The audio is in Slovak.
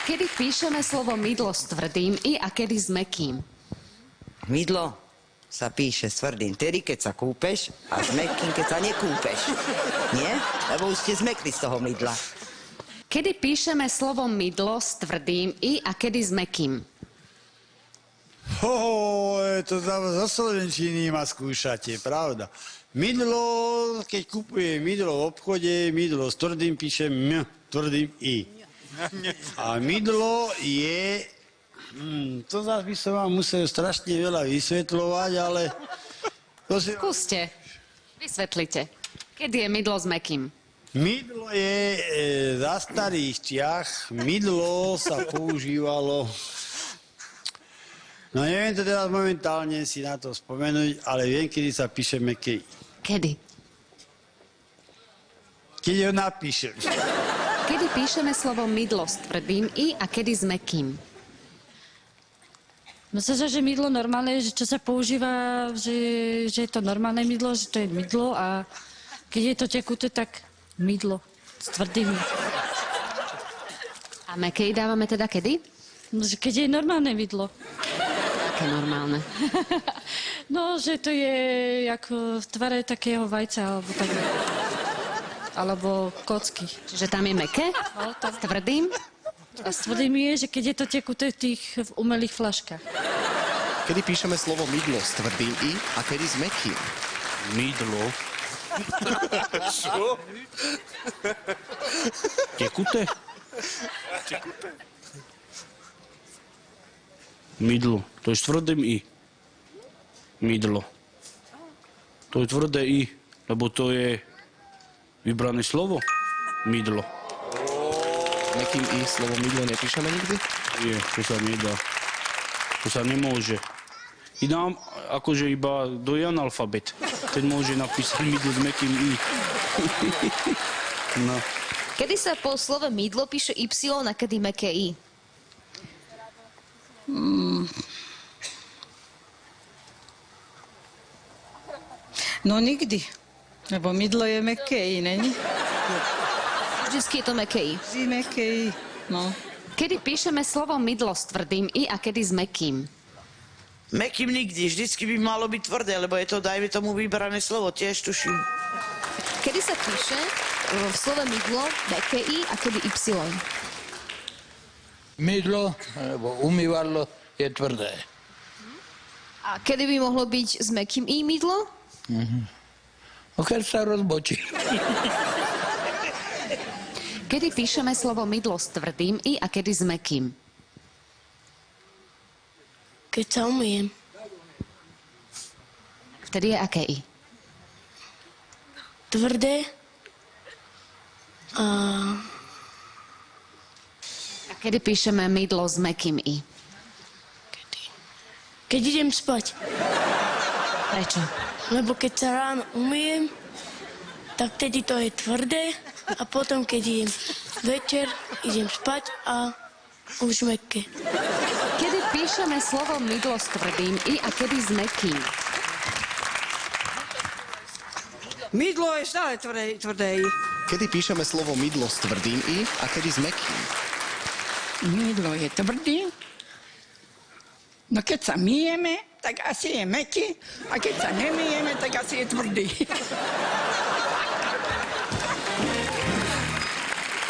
Kedy píšeme slovo mydlo s tvrdým i a kedy s mäkkým? Mydlo sa píše s tvrdým tedy, keď sa kúpeš a s mäkkým, keď sa nekúpeš. Nie? Lebo už ste zmekli z toho mydla. Kedy píšeme slovo mydlo s tvrdým i a kedy s mäkkým? To zo slovenčiny ma skúšate, pravda. Mydlo, keď kupuje mydlo v obchode, mydlo s tvrdým píše m, tvrdým i. A mydlo je... to zase by som vám musel strašne veľa vysvetľovať, ale... Skúste. Vysvetlite. Kedy je mydlo s mäkkým? Mydlo je za starých čiach. Mydlo sa používalo... No neviem to teraz momentálne si na to spomenúť, ale viem, kedy sa píše mäkké i. Kedy? Keď ho napíšem. Kedy píšeme slovo mydlo s tvrdým i a kedy s mäkkým? Myslím sa, že mydlo normálne, že čo sa používa, že je to normálne mydlo, že to je mydlo a keď je to tekuté, tak mydlo s tvrdými. A mäkké dávame teda kedy? No, že keď je normálne mydlo. Aké normálne? No, že to je ako v tvare takého vajca, alebo tak. Alebo kocky. Čiže tam je mäkké? No, S tvrdým? A s tvrdými je, že keď je to tekuté v tých umelých fľaškách. Kedy píšeme slovo mydlo s tvrdým i a kedy s mäkkým? Mydlo. Čo? Tekuté? Mydlo. To je s tvrdým i. Mydlo. To je tvrdé i, lebo to je vybrané slovo. Mydlo. Mäkkým i slovo mydlo nepíšeme nikdy? Nie, to sa nedá. To sa nemôže. I nám akože iba dojan alfabet. Ten môže napísať mydlo s mäkkým i. No. Kedy sa po slove mydlo píše Y a kedy mäkké I? No nikdy, lebo mydlo je mäkké i, není? Vždycky je to mäkké I. Vždy mäkké i, no. Kedy píšeme slovo mydlo s tvrdým i a kedy s mäkkým? Mäkkým nikdy, vždycky by malo byť tvrdé, lebo je to, dajme tomu, vybrané slovo, tiež tuším. Kedy sa píše v slove mydlo mäkké I a kedy Y? Mydlo, alebo umývadlo je tvrdé. A kedy by mohlo byť s mäkkým I mydlo? No keď sa rozbočí. Kedy píšeme slovo mydlo s tvrdým i a kedy s mäkkým? Keď sa umyjem. Vtedy je aké i? Tvrdé. A kedy píšeme mydlo s mäkkým i? Keď idem spať. Prečo? Lebo keď sa ráno umyjem, tak tedy to je tvrdé a potom, keď idem večer, idem spať a už mäkké. Kedy píšeme slovo mydlo s tvrdým i a kedy s mäkkým? Mydlo je stále tvrdé i. Kedy píšeme slovo mydlo s tvrdým i a kedy s mäkkým? Mydlo je tvrdý. No keď sa myjeme, tak asi je mäkký, a keď sa nemyjeme, tak asi je tvrdý.